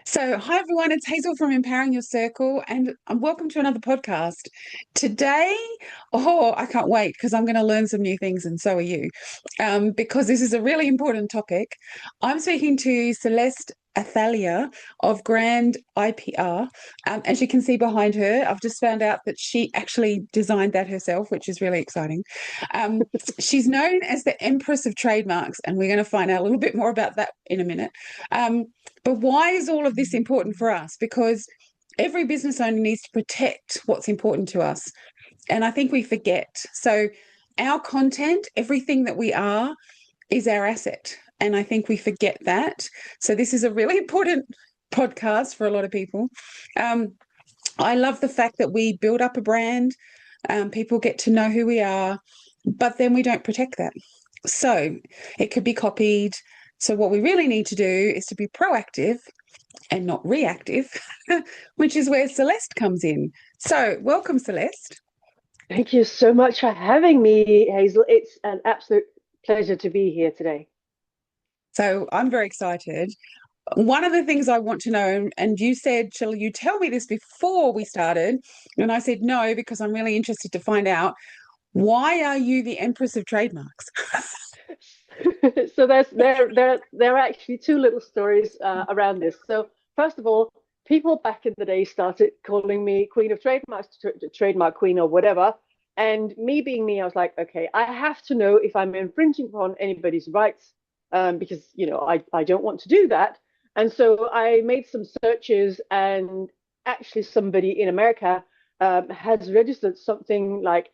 So, hi everyone, it's Hazel from Empowering Your Circle, and welcome to another podcast. Today, I can't wait because I'm going to learn some new things, and so are you, because this is a really important topic. I'm speaking to Céleste Athalia of GRAND IPR. As you can see behind her, I've just found out that she actually designed that herself, which is really exciting. Um, she's known as the Empress of Trademarks, and we're going to find out a little bit more about that in a minute. But why is all of this important for us? Because every business owner needs to protect what's important to us. And I think we forget. So, our content, everything that we are, is our asset. And I think we forget that. So, this is a really important podcast for a lot of people. Um, I love the fact that we build up a brand, people get to know who we are, but then we don't protect that. So, it could be copied. So, what we really need to do is to be proactive and not reactive, which is where Céleste comes in. So, welcome, Céleste. Thank you so much for having me, Hazel. It's an absolute pleasure to be here today. So, I'm very excited. One of the things I want to know, and you said, shall you tell me this before we started? And I said, no, because I'm really interested to find out why are you the Empress of Trademarks? So there are actually two little stories around this. So first of all, people back in the day started calling me Queen of Trademarks, Trademark Queen or whatever. And me being me, I was like, okay, I have to know if I'm infringing upon anybody's rights, because I don't want to do that. And so I made some searches, and actually somebody in America has registered something like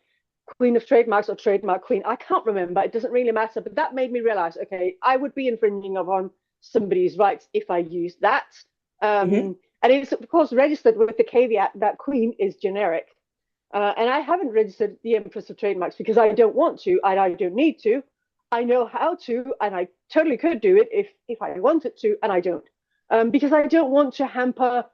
Queen of Trademarks or Trademark Queen. I can't remember. It doesn't really matter. But that made me realize, okay, I would be infringing upon somebody's rights if I use that. Mhm. And it's, of course, registered with the caveat that Queen is generic. And I haven't registered the Empress of Trademarks because I don't want to and I don't need to. I know how to, and I totally could do it if I wanted to, and I don't. Because I don't want to hamper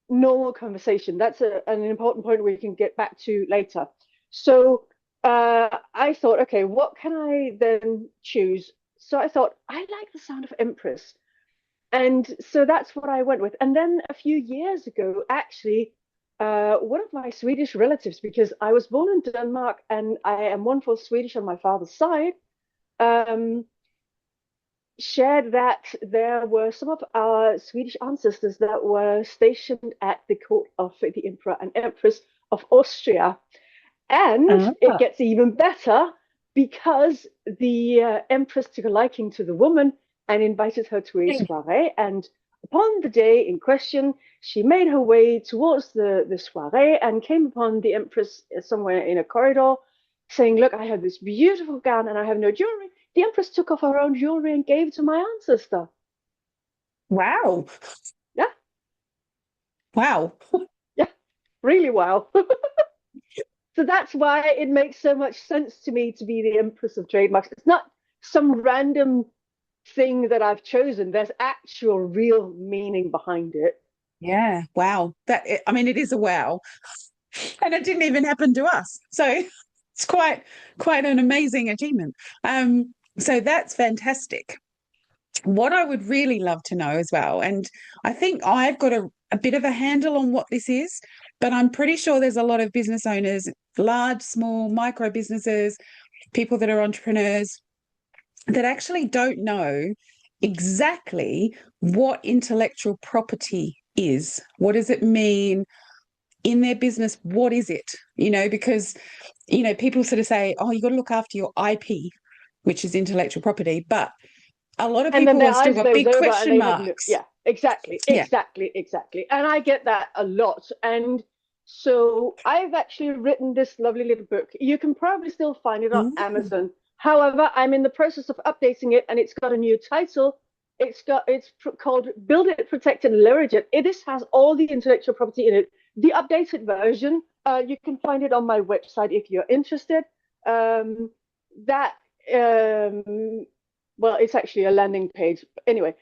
normal conversation. That's an important point we can get back to later. So I thought, okay, what can I then choose? So I thought, I like the sound of Empress. And so that's what I went with. And then a few years ago, actually, one of my Swedish relatives, because I was born in Denmark and I am one for Swedish on my father's side, um, shared that there were some of our Swedish ancestors that were stationed at the court of the Emperor and Empress of Austria. And it Ah. gets even better because the Empress took a liking to the woman and invited her to a soiree. And upon the day in question, she made her way towards the soiree and came upon the Empress somewhere in a corridor, saying, look, I have this beautiful gown and I have no jewelry. The Empress took off her own jewelry and gave it to my ancestor. Wow. Yeah, Wow. yeah, really wow. So that's why it makes so much sense to me to be the Empress of Trademarks. It's not some random thing that I've chosen. There's actual real meaning behind it. Yeah. Wow. I mean, it is a wow. And it didn't even happen to us. So it's quite an amazing achievement. So that's fantastic. What I would really love to know as well, and I think I've got a bit of a handle on what this is, but I'm pretty sure there's a lot of business owners, large, small, micro businesses, people that are entrepreneurs that actually don't know exactly what intellectual property is. What does it mean in their business? What is it? Because, people sort of say, oh, you got to look after your IP, which is intellectual property. But a lot of And then people their have still eyes got glaze big over and question they have no, marks. yeah, exactly, Yeah. exactly, exactly. And I get that a lot. And so I've actually written this lovely little book. You can probably still find it on Mm. Amazon. However, I'm in the process of updating it and it's got a new title. It's called Build It, Protect and Leverage It. This has all the intellectual property in it. The updated version, you can find it on my website if you're interested. That well, it's actually a landing page. Anyway,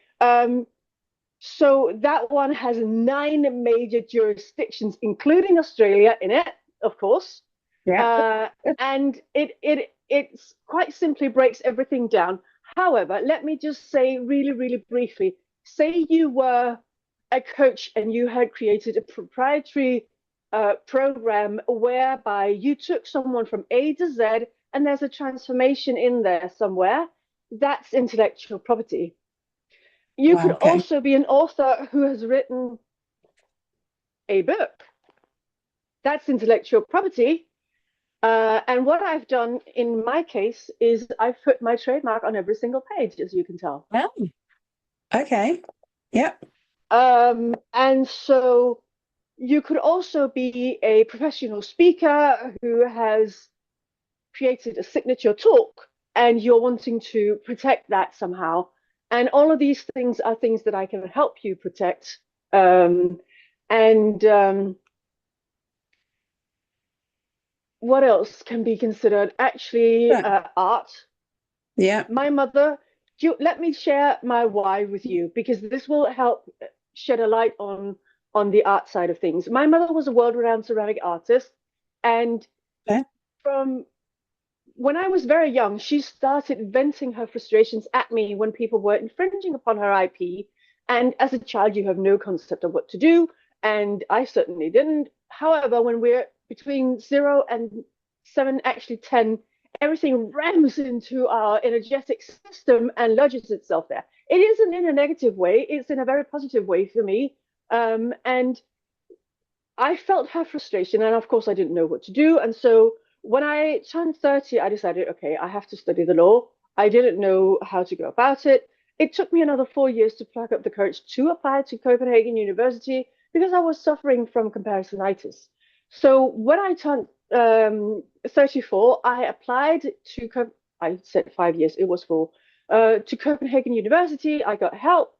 so that one has 9 major jurisdictions, including Australia, in it, of course. Yeah. Uh, and it's quite simply breaks everything down. However, let me just say really, really briefly, say you were a coach and you had created a proprietary program whereby you took someone from A to Z and there's a transformation in there somewhere, that's intellectual property. You Wow, could okay. also be an author who has written a book. That's intellectual property. And what I've done in my case is I've put my trademark on every single page, as you can tell. Wow. Okay. Yep. And so you could also be a professional speaker who has created a signature talk and you're wanting to protect that somehow. And all of these things are things that I can help you protect. And what else can be considered? Actually, Right. art. Yeah. My mother, let me share my why with you because this will help shed a light on the art side of things. My mother was a world-renowned ceramic artist, and Okay. from when I was very young, she started venting her frustrations at me when people were infringing upon her IP. And as a child, you have no concept of what to do, and I certainly didn't. However, when we're between 0 and 7, actually 10, everything rams into our energetic system and lodges itself there. It isn't in a negative way, it's in a very positive way for me. And I felt her frustration, and of course, I didn't know what to do. And so when I turned 30, I decided, okay, I have to study the law. I didn't know how to go about it. It took me another 4 years to pluck up the courage to apply to Copenhagen University because I was suffering from comparisonitis. So when I turned 34, I applied to, I said 5 years, it was 4, to Copenhagen University. I got help.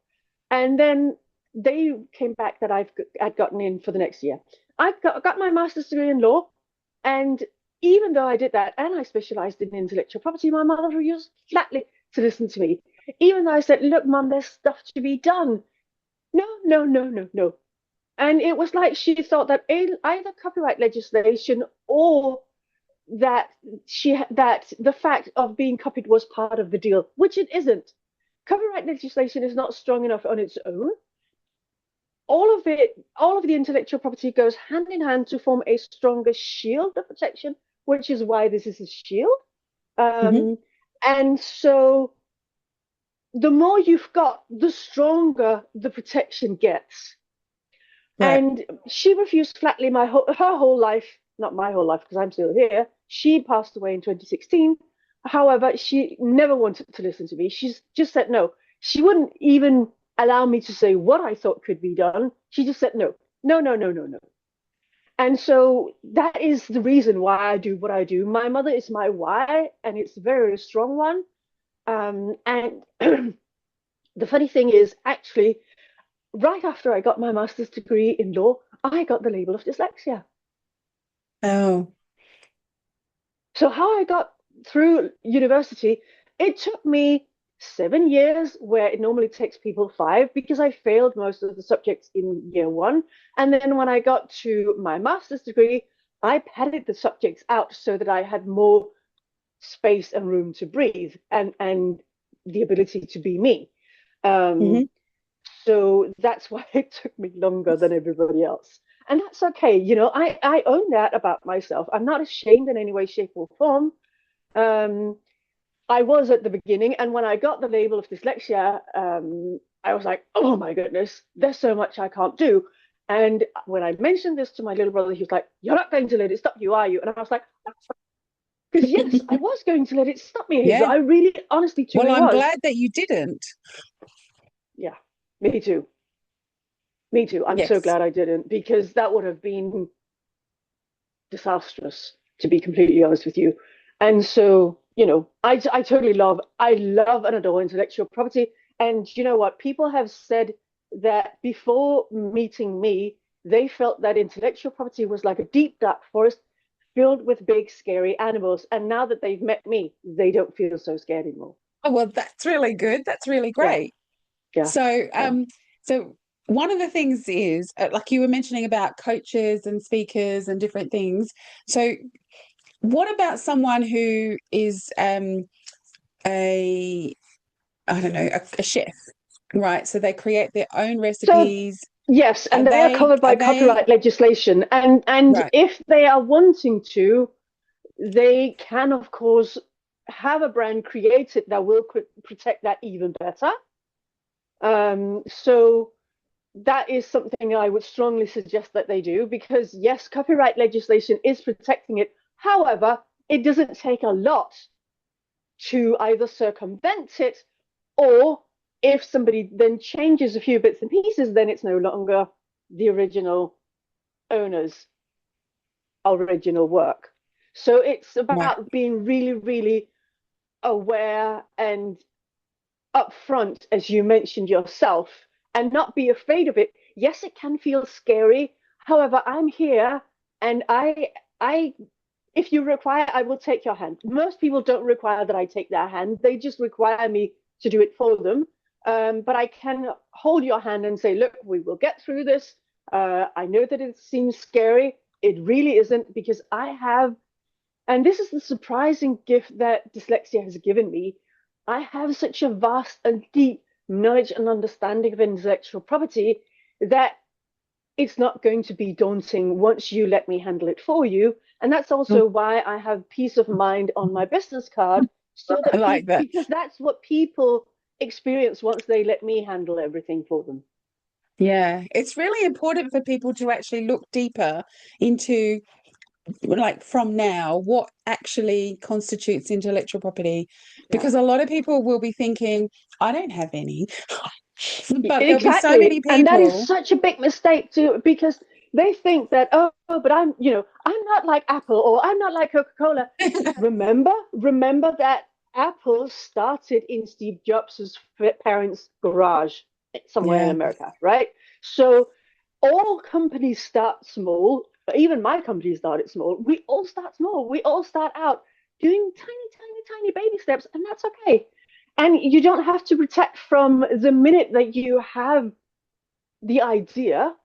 And then they came back that I'd gotten in for the next year. I got my master's degree in law, and even though I did that and I specialized in intellectual property, my mother refused flatly to listen to me. Even though I said, "Look, Mum, there's stuff to be done." No, no, no, no, no. And it was like she thought that either copyright legislation or that the fact of being copied was part of the deal, which it isn't. Copyright legislation is not strong enough on its own. All of the intellectual property goes hand in hand to form a stronger shield of protection, which is why this is a shield. Hmm. And so the more you've got, the stronger the protection gets. Right. And she refused flatly her whole life, not my whole life because I'm still here. She passed away in 2016. However, she never wanted to listen to me. She's just said no. She wouldn't even allow me to say what I thought could be done. She just said no, no, no, no, no, no. And so that is the reason why I do what I do. My mother is my why, and it's a very strong one. And the funny thing is, actually, right after I got my master's degree in law, I got the label of dyslexia. Oh, So how I got through university, it took me 7 years, where it normally takes people 5, because I failed most of the subjects in year 1. And then when I got to my master's degree, I padded the subjects out so that I had more space and room to breathe and the ability to be me. hmm. Um, so that's why it took me longer than everybody else. And that's okay. I own that about myself. I'm not ashamed in any way, shape, or form. Um, I was at the beginning, and when I got the label of dyslexia, I was like, oh my goodness, there's so much I can't do. And when I mentioned this to my little brother, he was like, "You're not going to let it stop you, are you?" And I was like, because yes, I was going to let it stop me, Hazel. Yeah. I really, honestly, Well, truly I'm was. glad that you didn't. Yeah, me too. Me too. I'm so Yes. glad I didn't, because that would have been disastrous, to be completely honest with you. And so, I love and adore intellectual property. And you know what? People have said that before meeting me, they felt that intellectual property was like a deep, dark forest filled with big, scary animals. And now that they've met me, they don't feel so scared anymore. Oh, well, that's really good. That's really Yeah, great. yeah, So, yeah. so one of the things is, like you were mentioning about coaches and speakers and different things. So, what about someone who is a, I don't know, a chef, right? So they create their own So recipes. Yes, Are and they are covered by they copyright legislation. And right? if they are wanting to, they can, of course, have a brand created that will protect that even better. So that is something I would strongly suggest that they do, because yes, copyright legislation is protecting it. However, it doesn't take a lot to either circumvent it, or if somebody then changes a few bits and pieces, then it's no longer the original owner's original work. So it's Right. about being really, really aware and upfront, as you mentioned yourself, and not be afraid of it. Yes, it can feel scary. However, I'm here, and I, if you require, I will take your hand. Most people don't require that I take their hand; they just require me to do it for them. But I can hold your hand and say, "Look, we will get through this." I know that it seems scary. It really isn't, because I have, and this is the surprising gift that dyslexia has given me. I have such a vast and deep knowledge and understanding of intellectual property that it's not going to be daunting once you let me handle it for you. And that's also why I have peace of mind on my business card, so I that like people, that. because that's what people experience once they let me handle everything for them. Yeah, it's really important for people to actually look deeper into, like, from now, what actually constitutes intellectual property, Yeah. because a lot of people will be thinking, I don't have any, but there'll be so many Exactly. And that is people. such a big mistake too, because they think that, oh, but I'm not like Apple, or I'm not like Coca-Cola. Remember that Apple started in Steve Jobs' parents' garage somewhere in Yeah. America, right? So all companies start small. Even my company started small. We all start small. We all start out doing tiny, tiny, tiny baby steps, and that's okay. And you don't have to protect from the minute that you have the idea.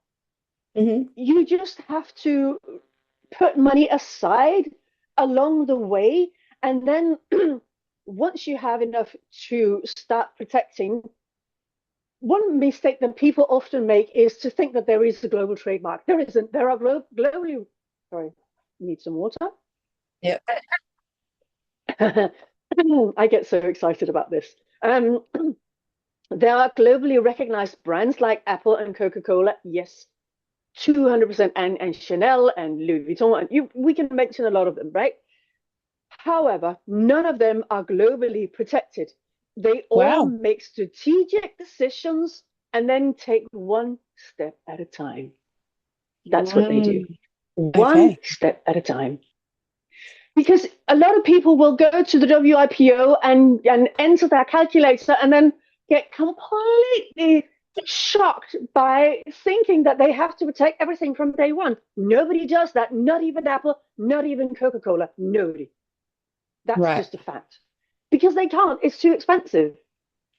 Hmm. You just have to put money aside along the way. And then once you have enough to start protecting, one mistake that people often make is to think that there is a global trademark. There isn't. There are globally, sorry, need some water. Yeah. I get so excited about this. Um, there are globally recognized brands like Apple and Coca-Cola, yes, 200%, and Chanel and Louis Vuitton, and we can mention a lot of them, right? However, none of them are globally protected. They all Wow. make strategic decisions and then take one step at a time. That's what they do. Mm, One okay. step at a time. Because a lot of people will go to the WIPO and enter their calculator and then get completely shocked by thinking that they have to protect everything from day one. Nobody does that, not even Apple, not even Coca-Cola, nobody. That's Right. just a fact. Because they can't, it's too expensive.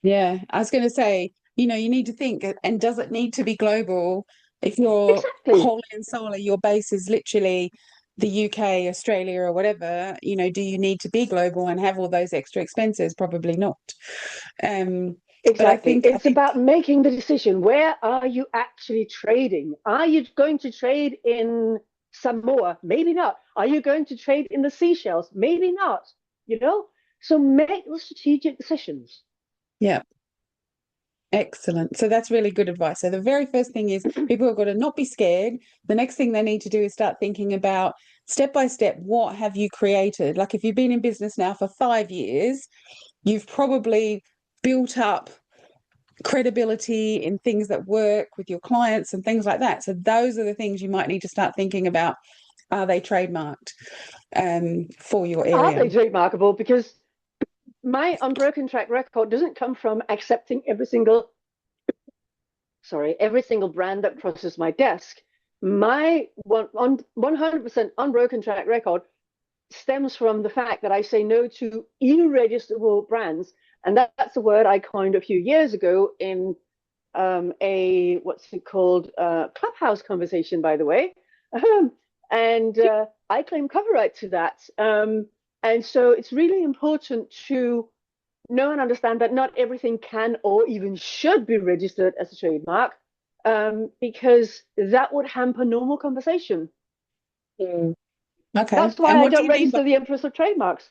Yeah. I was going to say, you need to think, and does it need to be global? If you're Exactly. wholly and solely, your base is literally the UK, Australia, or whatever, do you need to be global and have all those extra expenses? Probably not. Um, but I Exactly. think, I It's think, about making the decision. Where are you actually trading? Are you going to trade in Samoa? Maybe not. Are you going to trade in the Seychelles? Maybe not. You know? So make the strategic decisions. yeah. Excellent. So that's really good advice. So the very first thing is people have got to not be scared. The next thing they need to do is start thinking about step by step, what have you created? Like if you've been in business now for 5 years, you've probably built up credibility in things that work with your clients and things like that. So those are the things you might need to start thinking about. Are they trademarked for your Are area? they remarkable? Because my unbroken track record doesn't come from accepting every single brand that crosses my desk. My 100% unbroken track record stems from the fact that I say no to irregistrable brands. And that's a word I coined a few years ago in a, what's it called, Clubhouse conversation, by the way. And I claim copyright to that. And so it's really important to know and understand that not everything can or even should be registered as a trademark. because that would hamper normal conversation. Mm. Okay. That's why And I what do don't you mean by register the Empress of Trademarks.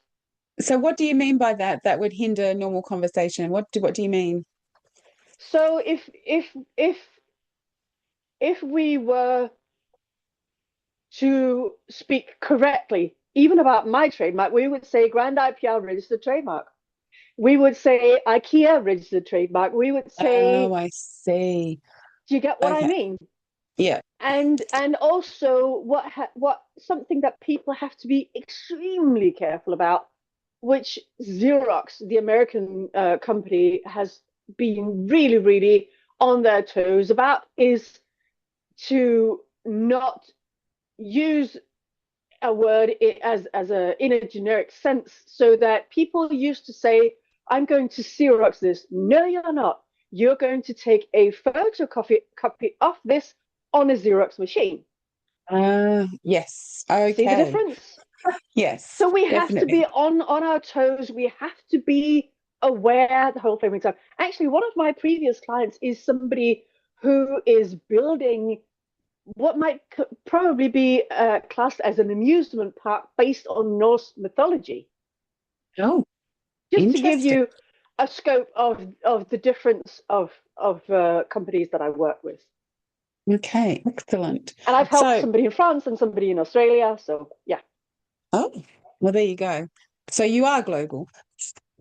so what do you mean by that? That would hinder normal conversation. What do you mean? So if we were to speak correctly, even about my trademark, we would say Grand IPR registered trademark. We would say IKEA registered trademark. We would Oh, say, I see. do you get what I Okay. mean? Yeah. And also what something that people have to be extremely careful about, which Xerox, the American company, has been really, really on their toes about, is to not use a word as a in a generic sense, so that people used to say, I'm going to Xerox this. No, you're not. You're going to take a photocopy copy of this on a Xerox machine. Yes. See the Okay. difference? Yes, So we have to definitely. be on our toes. We have to be aware the whole framing time. Actually, one of my previous clients is somebody who is building what might probably be classed as an amusement park based on Norse mythology. Oh, Just to give interesting. you a scope of the difference of companies that I work with. Okay, excellent. And I've helped So, somebody in France and somebody in Australia. So yeah, oh, well, there you go. So you are global.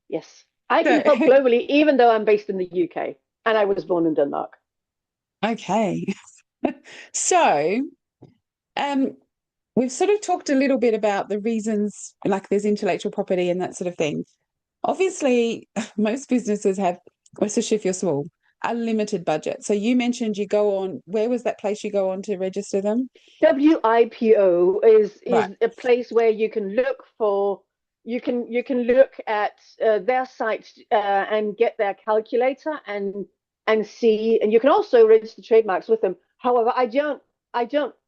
yes, I So, can help globally, even though I'm based in the UK and I was born in Denmark. okay. So, um, we've sort of talked a little bit about the reasons, like there's intellectual property and that sort of thing. Obviously, most businesses have, especially if you're small, a limited budget. So you mentioned you go on, where was that place you go on to register them? WIPO Right. is a place where you can look for you can look at their site and get their calculator and see, and you can also register trademarks with them. However, I don't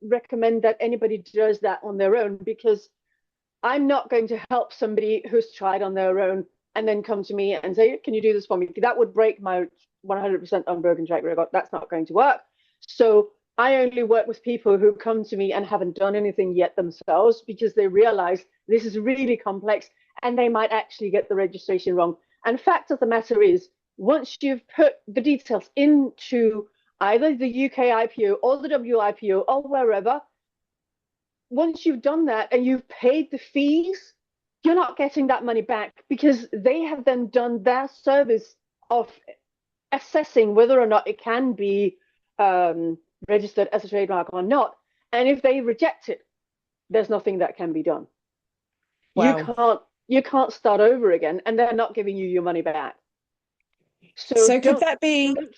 recommend that anybody does that on their own, because I'm not going to help somebody who's tried on their own and then come to me and say, can you do this for me? That would break my 100% unbroken track record. That's not going to work. So I only work with people who come to me and haven't done anything yet themselves, because they realize this is really complex and they might actually get the registration wrong. And fact of the matter is, once you've put the details into either the UK IPO or the WIPO or wherever, once you've done that and you've paid the fees, you're not getting that money back, because they have then done their service of assessing whether or not it can be registered as a trademark or not. And if they reject it, there's nothing that can be done. You Wow. can't you can't start over again, and they're not giving you your money back. So So don't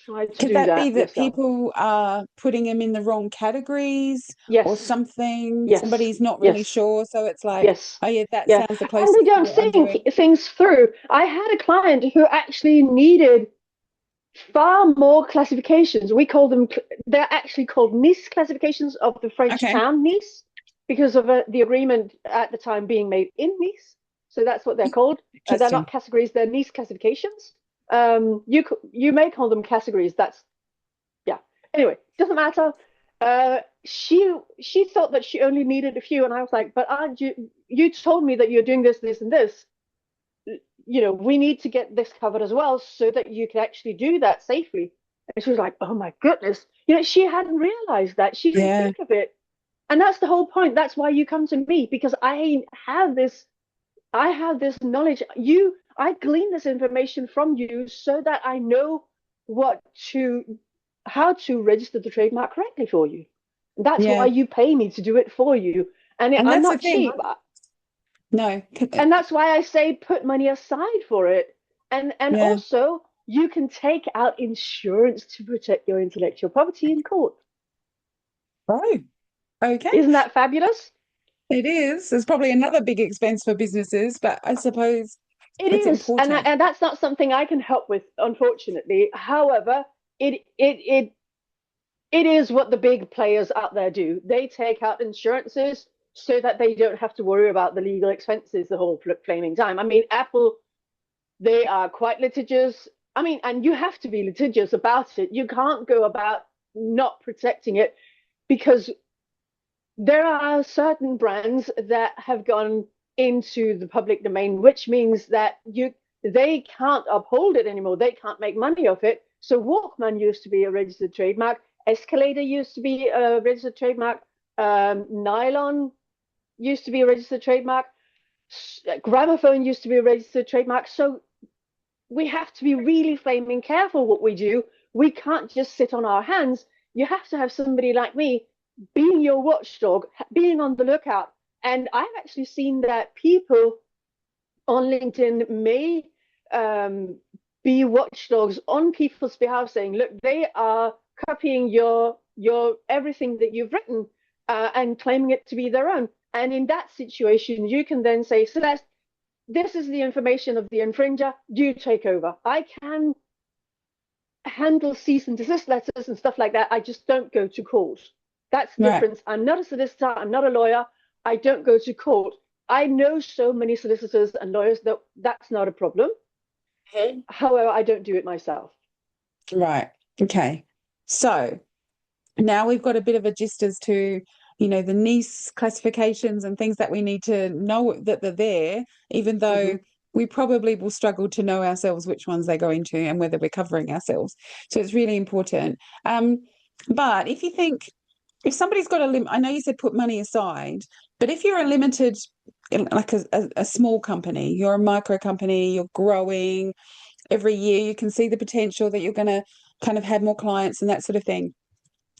try to could do that be that that yourself. people are putting them in the wrong categories or Yes, something? yes, Somebody's not really yes. sure. So it's like, Yes. oh yeah, that Yeah. sounds the And they closest to don't what I'm think doing. things through. I had a client who actually needed far more classifications. We call them, they're actually called Nice classifications of the French Okay, town Nice, because of the agreement at the time being made in Nice. So that's what they're called. They're not interesting. categories, they're Nice classifications. You may call them categories. That's, yeah. Anyway, doesn't matter. She thought that she only needed a few, and I was like, but aren't you told me that you're doing this, this, and this. We need to get this covered as well, so that you can actually do that safely. And she was like, oh my goodness. She hadn't realized that. She didn't Yeah, think of it. And that's the whole point. That's why you come to me, because I have this knowledge. I glean this information from you so that I know what to how to register the trademark correctly for you. That's why yeah. you pay me to do it for you. And And I'm that's the not thing. cheap. No, And that's why I say put money aside for it. And yeah. also, you can take out insurance to protect your intellectual property in court. Oh, okay. Isn't that fabulous? It is. It's probably another big expense for businesses, but I suppose It it's is, and important. and that's not something I can help with, unfortunately. However, it is what the big players out there do. They take out insurances so that they don't have to worry about the legal expenses the whole flaming time. I mean, Apple, they are quite litigious. I mean, and you have to be litigious about it. You can't go about not protecting it, because there are certain brands that have gone into the public domain, which means that they can't uphold it anymore. They can't make money off it. So Walkman used to be a registered trademark. Escalator used to be a registered trademark. Nylon used to be a registered trademark. Gramophone used to be a registered trademark. So we have to be really flaming careful what we do. We can't just sit on our hands. You have to have somebody like me being your watchdog, being on the lookout. And I've actually seen that people on LinkedIn may be watchdogs on people's behalf, saying, look, they are copying your everything that you've written and claiming it to be their own. And in that situation, you can then say, Celeste, this is the information of the infringer, you take over. I can handle cease and desist letters and stuff like that. I just don't go to court. That's the difference. I'm not a solicitor, I'm not a lawyer, I don't go to court. I know so many solicitors and lawyers that that's not a problem. Okay. However, I don't do it myself. Right. Okay. So now we've got a bit of a gist as to, you know, the NICE classifications and things that we need to know that they're there, even though we probably will struggle to know ourselves which ones they go into and whether we're covering ourselves. So it's really important. But if you think, if somebody's got a limit, I know you said put money aside, but if you're a limited, like a small company, you're a micro company, you're growing every year, you can see the potential that you're going to kind of have more clients and that sort of thing.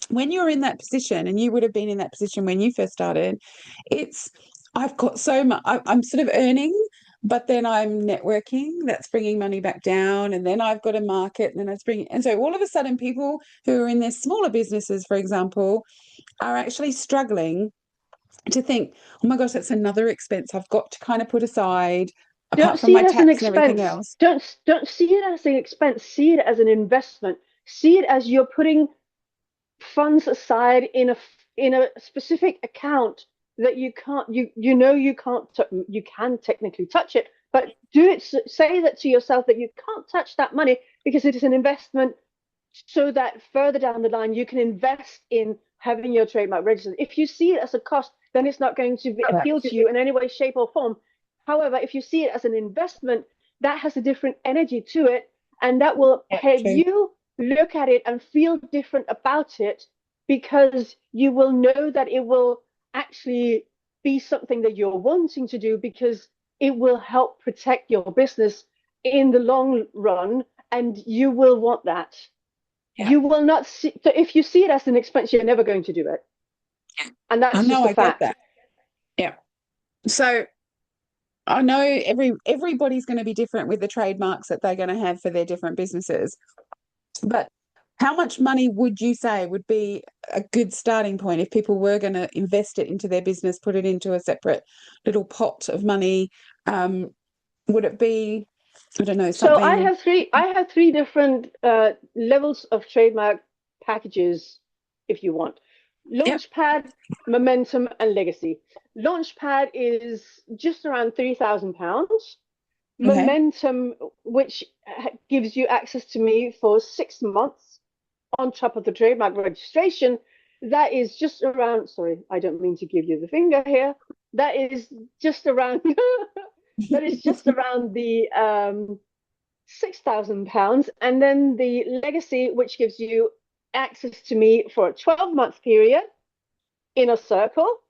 When you're in that position, and you would have been in that position when you first started, I've got so much, I'm sort of earning, but then I'm networking, that's bringing money back down, and then I've got a market, and then that's bringing, and so all of a sudden people who are in their smaller businesses, for example, are actually struggling to think, oh my gosh, that's another expense I've got to kind of put aside, Don't apart from see my it as an tax and everything expense. else. Don't see it as an expense. See it as an investment. See it as you're putting funds aside in a specific account that you can't you can technically touch it, but say that to yourself that you can't touch that money because it is an investment, so that further down the line you can invest in having your trademark registered. If you see it as a cost, then it's not going to appeal to you in any way, shape, or form. However, if you see it as an investment, that has a different energy to it, and that will help you look at it and feel different about it, because you will know that it will actually be something that you're wanting to do, because it will help protect your business in the long run, and you will want that. Yeah. You will not see, so if you see it as an expense, you're never going to do it. And that's just a fact. Get that. Yeah. So I know everybody's going to be different with the trademarks that they're going to have for their different businesses. But how much money would you say would be a good starting point if people were going to invest it into their business, put it into a separate little pot of money? Would it be, I don't know, something? So I have three different levels of trademark packages, if you want. Launchpad, Momentum, and Legacy. Launchpad is just around £3,000. Momentum, which gives you access to me for 6 months on top of the trademark registration, that is just around, sorry, I don't mean to give you the finger here, that is just around that is just around the £6,000. And then the Legacy, which gives you access to me for a 12-month period in a circle,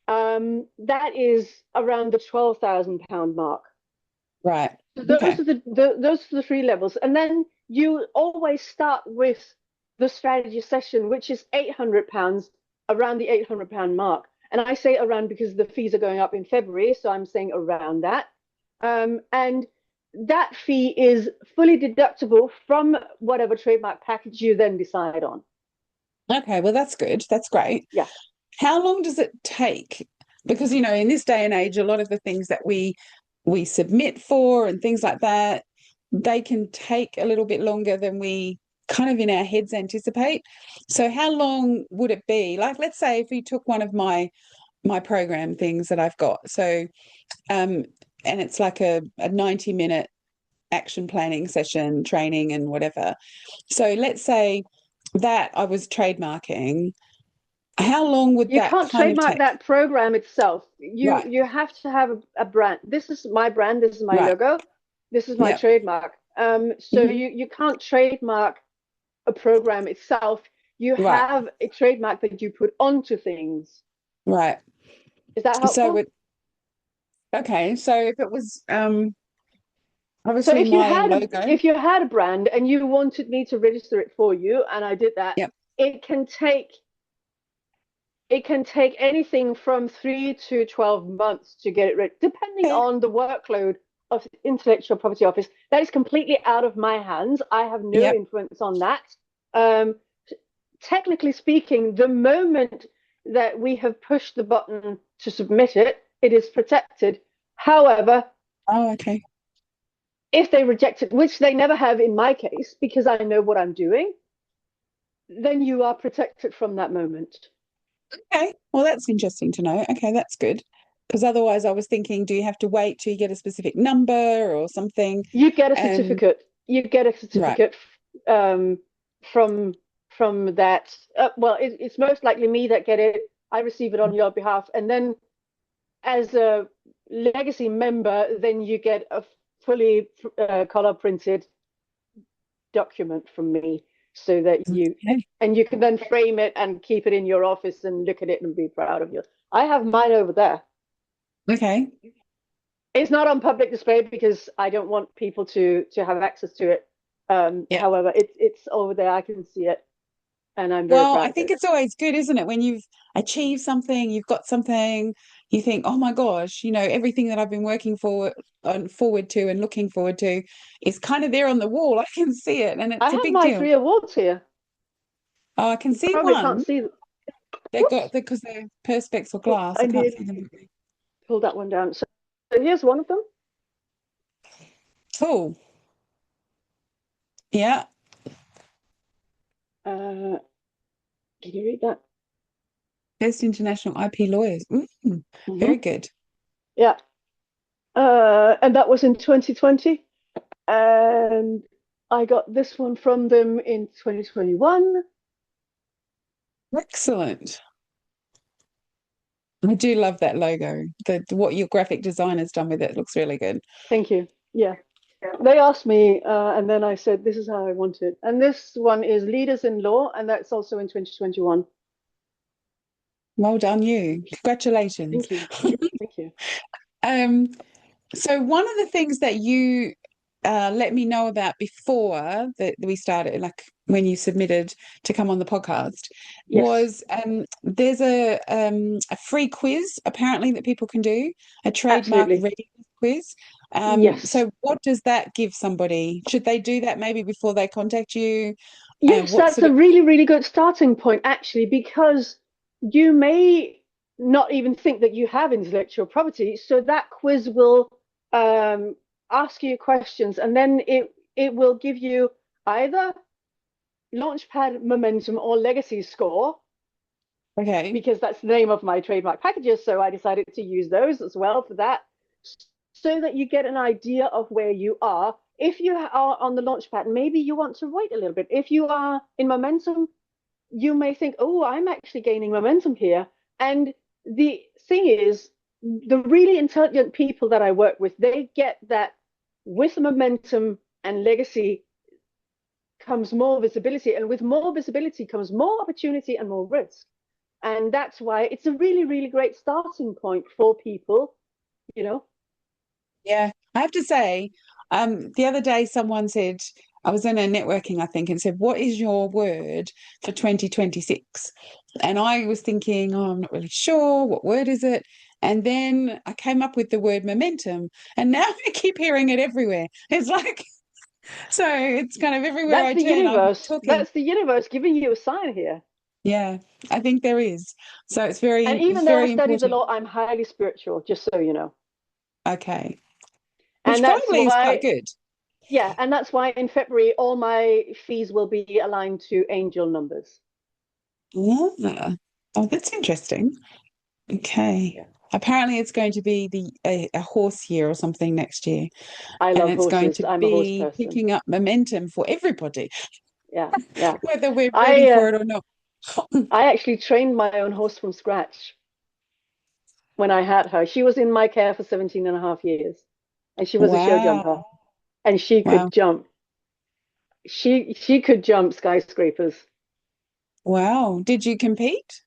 that is around the £12,000 mark. Right. So those are the three levels. And then you always start with the strategy session, which is £800, around the £800 mark. And I say around because the fees are going up in February, so I'm saying around that. And that fee is fully deductible from whatever trademark package you then decide on. Okay, well, that's good. That's great. Yeah. How long does it take? Because, you know, in this day and age, a lot of the things that we submit for and things like that, they can take a little bit longer than we kind of in our heads anticipate. So how long would it be? Like, let's say if we took one of my program things that I've got. So, and it's like a 90-minute action planning session, training and whatever. So let's say that I was trademarking, how long would You that can't kind of trademark take? that program itself. You Right, you have to have a brand. This is my brand, this is my right. logo, this is my Yep. trademark. So Hmm. you can't trademark a program itself. You Right, have a trademark that you put onto things. right. Is that So helpful? with okay, so if it was So obviously my logo. if you had a brand and you wanted me to register it for you, and I did that, Yep. it can take anything from 3 to 12 months to get it ready, depending Okay. on the workload of the intellectual property office. That is completely out of my hands. I have no Yep. influence on that. Um, Technically speaking, the moment that we have pushed the button to submit it, it is protected. However, Oh, okay. if they reject it, which they never have in my case, because I know what I'm doing, then you are protected from that moment. Okay. Well, that's interesting to know. Okay, that's good. Because otherwise I was thinking, do you have to wait till you get a specific number or something? You get a And certificate. You get a right. certificate um, from that. Well, it's most likely me that get it. I receive it on your behalf, and then as a legacy member, then you get a fully color printed document from me, so that Okay. you can then frame it and keep it in your office and look at it and be proud of you. I have mine over there. Okay. It's not on public display because I don't want people to have access to it. Yeah. However, it's over there. I can see it, and I'm very Well, proud I of think it. it's always good, isn't it? When you've achieved something, you've got something, you think, oh my gosh, everything that I've been working forward to and looking forward to is kind of there on the wall. I can see it and I it's a have big my deal. 3 awards here. Oh, I can You see probably can't one. see them. They got Whoops! because they're perspex or Oh, glass. I I can't did see them. pull that one down. So here's one of them. Cool. Yeah. Uh, can you read that? Best international IP lawyers. Very Mm-hmm. good. Yeah. And that was in 2020. And I got this one from them in 2021. Excellent. I do love that logo. What your graphic designer's done with it looks really good. Thank you. Yeah. They asked me, and then I said, this is how I want it. And this one is Leaders in Law, and that's also in 2021. Well done, you. Congratulations. Thank you. Thank you. Um, so one of the things that you let me know about before that we started, like when you submitted to come on the podcast, Yes, was there's a free quiz apparently that people can do, a trademark absolutely. readiness quiz. Yes. So what does that give somebody? Should they do that maybe before they contact you? Yes, What that's sort a of really, really good starting point, actually, because you may not even think that you have intellectual property. So that quiz will um, ask you questions, and then it will give you either Launchpad Momentum or Legacy Score, okay. because that's the name of my trademark packages. So I decided to use those as well for that, so that you get an idea of where you are. If you are on the Launchpad, maybe you want to wait a little bit. If you are in Momentum, you may think, oh, I'm actually gaining momentum here. And the thing is, the really intelligent people that I work with, they get that with momentum and legacy comes more visibility. And with more visibility comes more opportunity and more risk. And that's why it's a really, really great starting point for people, you know. Yeah, I have to say, the other day someone said, I was in a networking, I think, and said, what is your word for 2026? And I was thinking, oh, I'm not really sure. What word is it? And then I came up with the word momentum, and now I keep hearing it everywhere. It's like, so it's kind of everywhere That's I the turn, I'm universe. talking. That's the universe giving you a sign here. Yeah, I think there is. So And it's even though I very studied the important. law, I'm highly spiritual, just so you know. Okay, And which that's probably is quite why, good. yeah, and that's why in February, all my fees will be aligned to angel numbers. Yeah. Oh, that's interesting. Okay. Yeah. Apparently, it's going to be a horse year or something next year, I and love it's going horses. to I'm a horse be person. picking up momentum for everybody. yeah, yeah. whether we're ready I for it or not. I actually trained my own horse from scratch when I had her. She was in my care for 17 and a half years, and she was a show jumper, Wow. and she Wow. could jump. She could jump skyscrapers. Wow. Did you compete?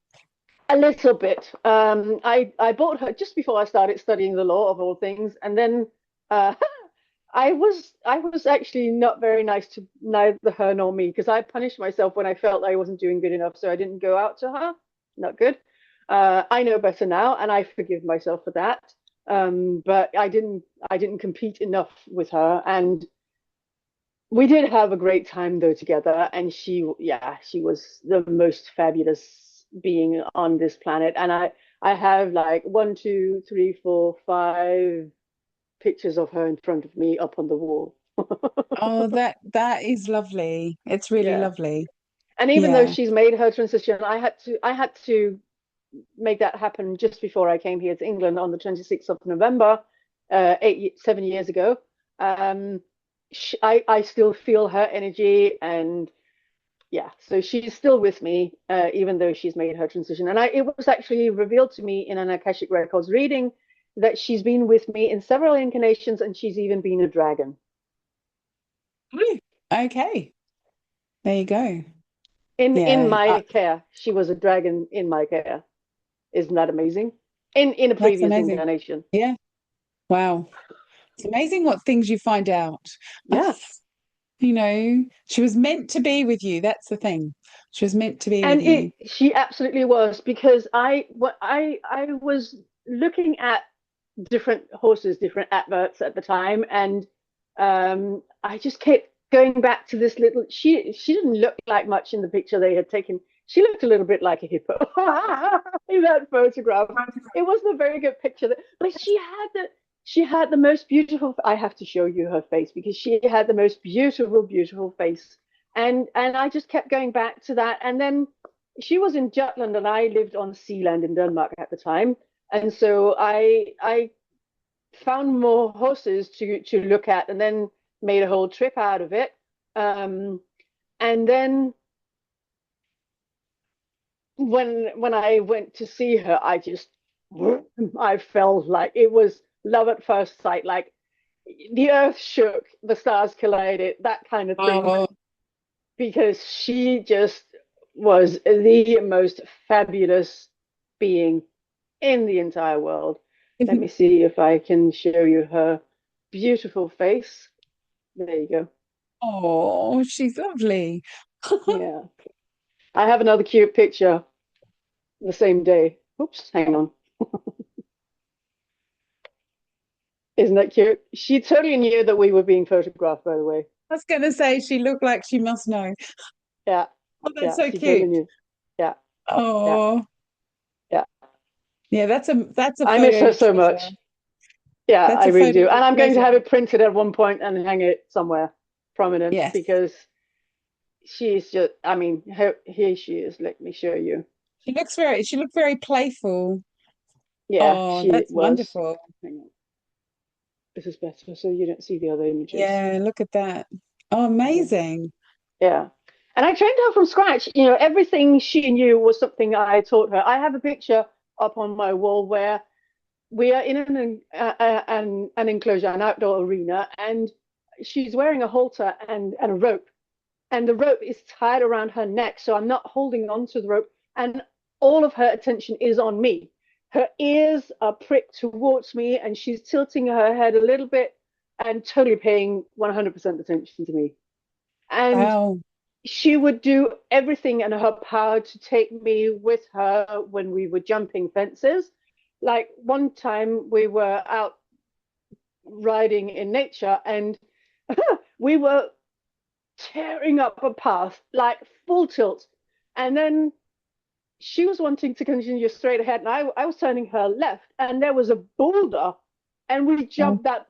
A little bit. I bought her just before I started studying the law of all things, and then uh, I was actually not very nice to neither her nor me because I punished myself when I felt I wasn't doing good enough, so I didn't go out to her. Not good. I know better now, and I forgive myself for that. But I didn't compete enough with her, and we did have a great time though together. And she was the most fabulous being on this planet. And I have like one, two, three, four, five pictures of her in front of me up on the wall. Oh, that is lovely. It's really Yeah. lovely. And even though Yeah. she's made her transition, I had to make that happen just before I came here to England on the 26th of November, 7 years ago. Um, I still feel her energy, and yeah, so she's still with me, even though she's made her transition. And it was actually revealed to me in an Akashic Records reading that she's been with me in several incarnations, and she's even been a dragon. Mm. Okay. There you go. In Yeah. my care, she was a dragon in my care. Isn't that amazing? In a That's previous amazing. incarnation. Yeah. Wow. It's amazing what things you find out. Yeah. You know, she was meant to be with you. That's the thing. She was meant to be with And you. she absolutely was, because I was looking at different horses, different adverts at the time, and I just kept going back to this little. She didn't look like much in the picture they had taken. She looked a little bit like a hippo in that photograph. It wasn't a very good picture, but she had the most beautiful. I have to show you her face because she had the most beautiful, beautiful face, and I just kept going back to that. And then she was in Jutland, and I lived on Sealand in Denmark at the time, and so I found more horses to look at, and then made a whole trip out of it. And then when I went to see her, I felt like it was love at first sight, like the earth shook, the stars collided, that kind of thing, Oh, because she just was the most fabulous being in the entire world. Let me see if I can show you her beautiful face. There you go. oh, she's lovely. Yeah. I have another cute picture the same day. Oops, hang on. Isn't that cute? She totally knew that we were being photographed, by the way. I was going to say she looked like she must know. Yeah. Oh, that's Yeah. so She totally cute. knew. Yeah. Yeah. Oh, Yeah. yeah, that's a I miss photo her to so treasure. much. Yeah, That's I a really photo do. to And I'm going to treasure. have it printed at one point and hang it somewhere prominent, Yes. because she's just, I mean, here she is. Let me show you. She looked very playful. Yeah, Oh, she that's was. wonderful. Hang on. This is better so you don't see the other images. Yeah, look at that. Oh, Okay. amazing. Yeah. And I trained her from scratch. Everything she knew was something I taught her. I have a picture up on my wall where we are in an enclosure, an outdoor arena, and she's wearing a halter and a rope. And the rope is tied around her neck, so I'm not holding on to the rope. And all of her attention is on me. Her ears are pricked towards me, and she's tilting her head a little bit and totally paying 100% attention to me. And Wow. she would do everything in her power to take me with her when we were jumping fences. Like one time we were out riding in nature, and we were tearing up a path like full tilt. And then she was wanting to continue straight ahead, and I was turning her left, and there was a boulder, and we Oh. jumped that.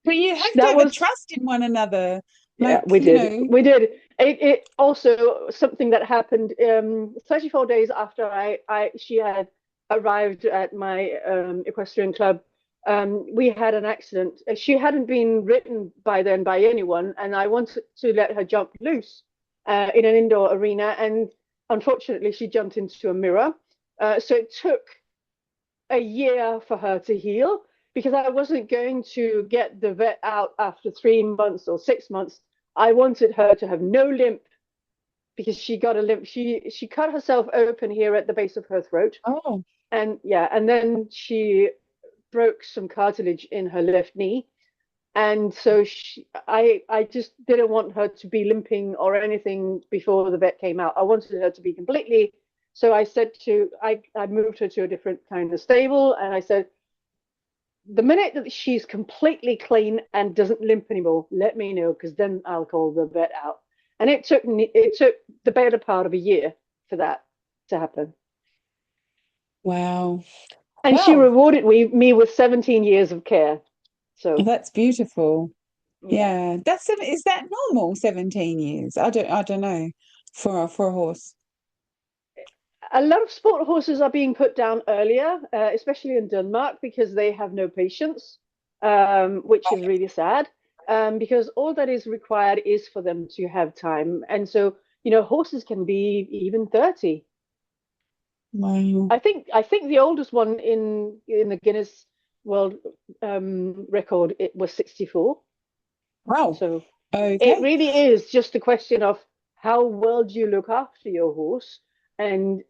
But you have to That have a was trust in one another. Yeah, Like, we did. We did. It also something that happened 34 days after I she had arrived at my equestrian club. we had an accident. She hadn't been ridden by then by anyone, and I wanted to let her jump loose in an indoor arena, and unfortunately, she jumped into a mirror. So it took a year for her to heal because I wasn't going to get the vet out after 3 months or 6 months. I wanted her to have no limp because she got a limp. She cut herself open here at the base of her throat, Oh, and yeah, and then she broke some cartilage in her left knee. And so I just didn't want her to be limping or anything before the vet came out. I wanted her to be completely. So I moved her to a different kind of stable, and I said, the minute that she's completely clean and doesn't limp anymore, let me know, because then I'll call the vet out. And it took the better part of a year for that to happen. wow. And she Well, rewarded me with 17 years of care. So that's beautiful. yeah. Yeah. Is that normal, 17 years? I don't know for a horse. A lot of sport horses are being put down earlier, especially in Denmark, because they have no patience, which is really sad. Because all that is required is for them to have time, and so horses can be even 30. Wow. I think the oldest one in the Guinness World Record, it was 64. Wow. So it Okay. really is just a question of how well do you look after your horse, and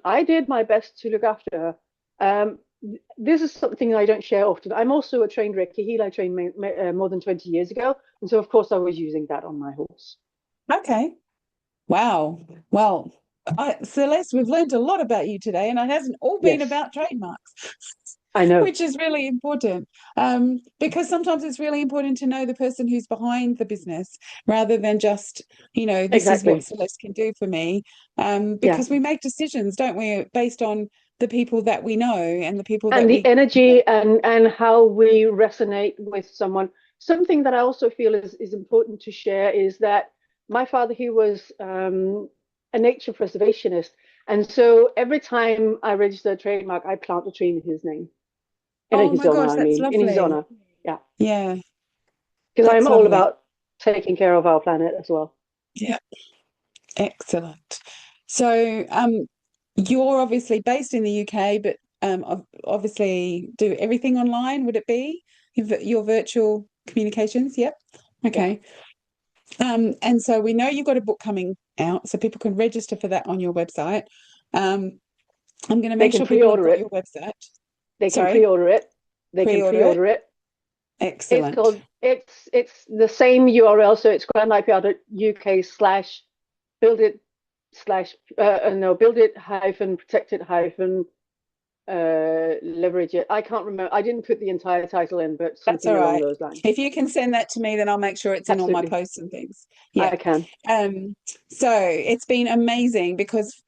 I did my best to look after her. This is something I don't share often. I'm also a trained Reiki healer. I trained more than 20 years ago, and so of course I was using that on my horse. Okay. Wow. Well, Celeste, we've learned a lot about you today, and it hasn't all been Yes, about trademarks, I know. which is really important. Because sometimes it's really important to know the person who's behind the business rather than just, this is what Exactly. Celeste can do for me. Yeah. Because we make decisions, don't we, based on the people that we know and the people And that the we, energy and how we resonate with someone. Something that I also feel is important to share is that my father, he was a nature preservationist, and so every time I register a trademark, I plant a tree in his name, in oh his my honor. gosh, I that's mean, in his lovely. honor. Yeah, Yeah, because I'm that's all lovely. about taking care of our planet as well. Yeah, excellent. So, you're obviously based in the UK, but obviously do everything online, would it be? Your virtual communications? Yep. Yeah, Okay. And so we know you've got a book coming out, so people can register for that on your website. Um, I'm going to they make can sure people have pre-order got it. your website. They can Sorry, pre-order it. They can pre-order it. pre-order it. It's Excellent. called it's the same URL, so it's grandipr.uk slash build it slash no build it hyphen protect it hyphen leverage it. I can't remember. I didn't put the entire title in, but That's all something along right. those lines. If you can send that to me, then I'll make sure it's in all my Absolutely, posts and things. Yeah. I can. Um, so it's been amazing because,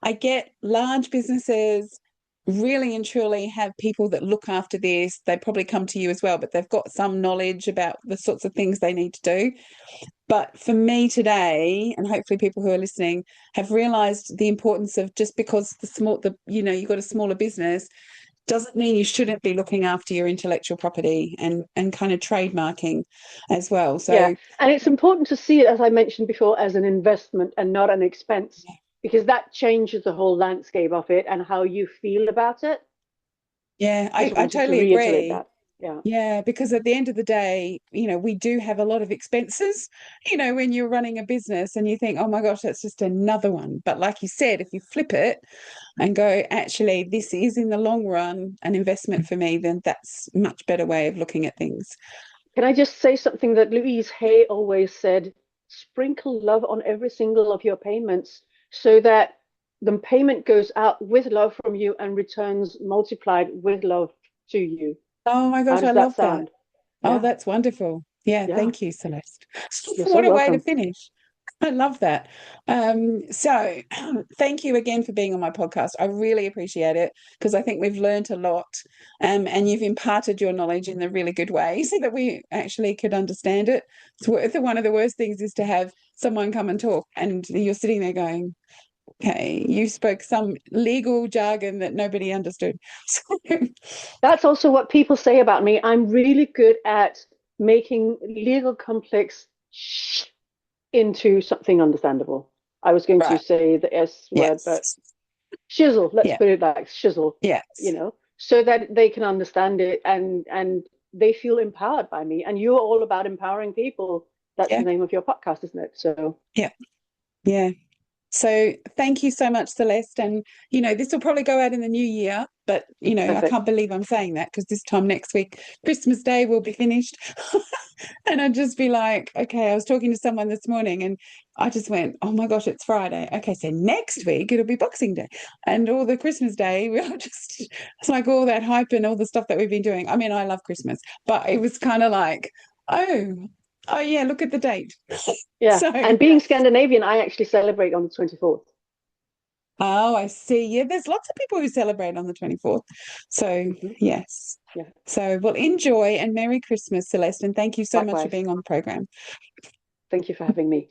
I get large businesses really and truly have people that look after this. They probably come to you as well, but they've got some knowledge about the sorts of things they need to do. But for me today, and hopefully people who are listening have realized the importance of just because you've got a smaller business doesn't mean you shouldn't be looking after your intellectual property and kind of trademarking as well. Yeah, So and it's important to see it, as I mentioned before, as an investment and not an expense, because that changes the whole landscape of it and how you feel about it. yeah, Just I wanted to totally reiterate agree. that. Yeah. Yeah, because at the end of the day, we do have a lot of expenses, when you're running a business and you think, oh my gosh, that's just another one. But like you said, if you flip it and go, actually, this is in the long run an investment for me, then that's a much better way of looking at things. Can I just say something that Louise Hay always said? Sprinkle love on every single of your payments so that the payment goes out with love from you and returns multiplied with love to you. Oh my How gosh, I does that love that. sound? Oh, Yeah, that's wonderful. Yeah, yeah. thank you, Celeste. You're so What a way to welcome. finish. I love that. So thank you again for being on my podcast. I really appreciate it because I think we've learned a lot, and you've imparted your knowledge in a really good way so that we actually could understand it. One of the worst things is to have someone come and talk and you're sitting there going, Okay, you spoke some legal jargon that nobody understood. So, That's also what people say about me. I'm really good at making legal complex into something understandable. I was going to right. say the S word, but Yes. shizzle, let's Yeah. put it like shizzle, Yes. so that they can understand it and they feel empowered by me. And you're all about empowering people. That's Yeah. the name of your podcast, isn't it? So Yeah. Yeah. So thank you so much, Celeste. And, this will probably go out in the new year, but, I perfect. can't believe I'm saying that because this time next week, Christmas Day will be finished. And I'd just be like, okay, I was talking to someone this morning and I just went, oh my gosh, it's Friday. Okay, so next week it'll be Boxing Day. And all the Christmas Day, we'll just, it's like all that hype and all the stuff that we've been doing. I mean, I love Christmas, but it was kind of like, oh, oh yeah, look at the date. Yeah. So, And being Scandinavian, I actually celebrate on the 24th. oh, I see. Yeah, there's lots of people who celebrate on the 24th. So, Mm-hmm. yes. Yeah. So, well, enjoy and Merry Christmas, Celeste. And thank you so much for Likewise. being on the program. Thank you for having me.